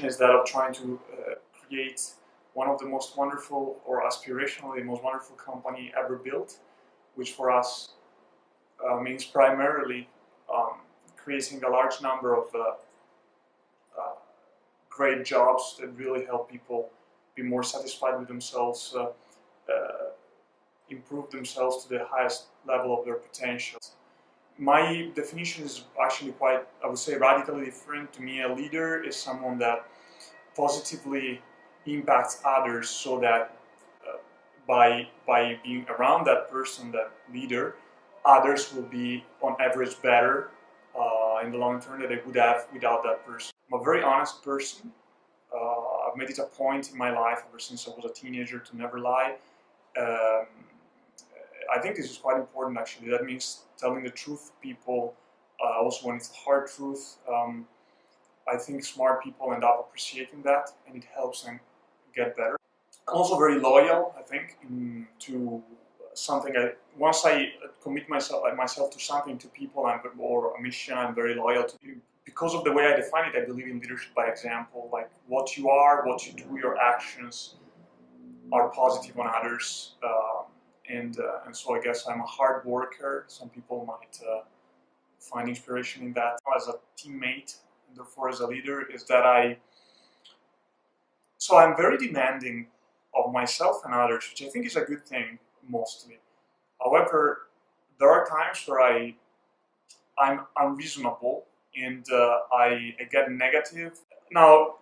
mission is that of trying to create one of the most wonderful, or aspirationally the most wonderful company ever built, which for us means primarily creating a large number of great jobs that really help people be more satisfied with themselves, improve themselves to the highest level of their potential. My definition is actually quite, I would say, radically different. To me, a leader is someone that positively impacts others, so that by being around that person, that leader, others will be on average better in the long term than they would have without that person. I'm a very honest person. I've made it a point in my life ever since I was a teenager to never lie. I think this is quite important, actually. That means telling the truth to people, also when it's a hard truth. I think smart people end up appreciating that, and it helps them get better. I'm also very loyal, I think, to something. Once I commit myself to something, to people, or a mission, I'm very loyal to. Because of the way I define it, I believe in leadership by example. Like what you are, what you do, your actions are positive on others. And so I guess I'm a hard worker. Some people might find inspiration in that. As a teammate, and therefore as a leader, is that I'm very demanding of myself and others, which I think is a good thing mostly. However, there are times where I'm unreasonable and I get negative. Now,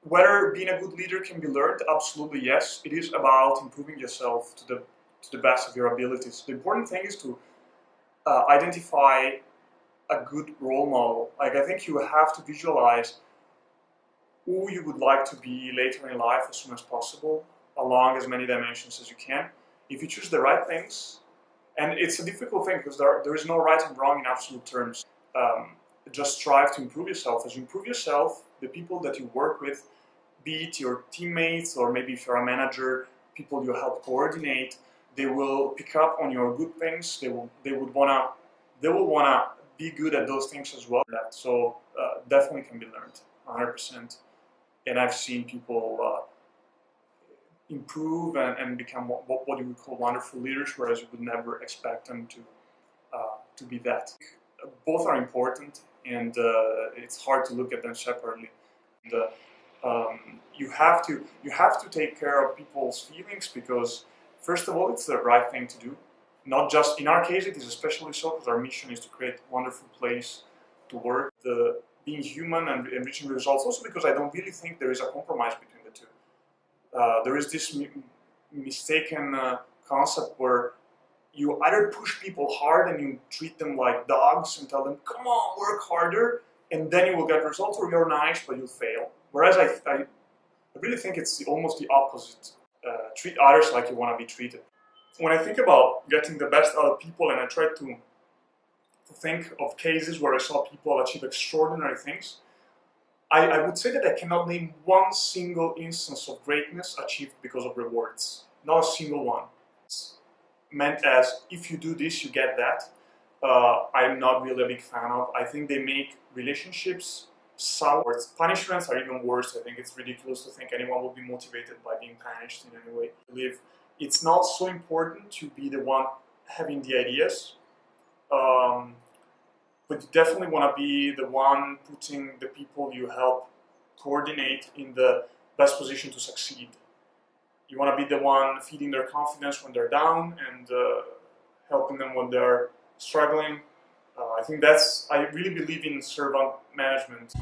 whether being a good leader can be learned, absolutely yes. It is about improving yourself to the best of your abilities. The important thing is to identify a good role model. Like, I think you have to visualize who you would like to be later in life as soon as possible, along as many dimensions as you can. If you choose the right things, and it's a difficult thing because there is no right and wrong in absolute terms. Just strive to improve yourself. As you improve yourself, the people that you work with, be it your teammates or maybe if you're a manager, people you help coordinate, they will pick up on your good things. They will wanna be good at those things as well. So definitely can be learned, 100%. And I've seen people improve and become what you would call wonderful leaders, whereas you would never expect them to be that. Both are important, and it's hard to look at them separately. You have to take care of people's feelings, because first of all, it's the right thing to do. Not just in our case, it is especially so because our mission is to create a wonderful place to work. Being human and reaching results. Also because I don't really think there is a compromise between the two. There is this mistaken concept where you either push people hard and you treat them like dogs and tell them, come on, work harder, and then you will get results, or you're nice but you'll fail. Whereas I really think it's almost the opposite. Treat others like you want to be treated. When I think about getting the best out of people, and I try to think of cases where I saw people achieve extraordinary things, I would say that I cannot name one single instance of greatness achieved because of rewards. Not a single one. It's meant as, if you do this, you get that. I'm not really a big fan of. I think they make relationships sour. Punishments are even worse. I think it's ridiculous to think anyone will be motivated by being punished in any way. I believe it's not so important to be the one having the ideas, but you definitely want to be the one putting the people you help coordinate in the best position to succeed. You want to be the one feeding their confidence when they're down and helping them when they're struggling. I think I really believe in servant management.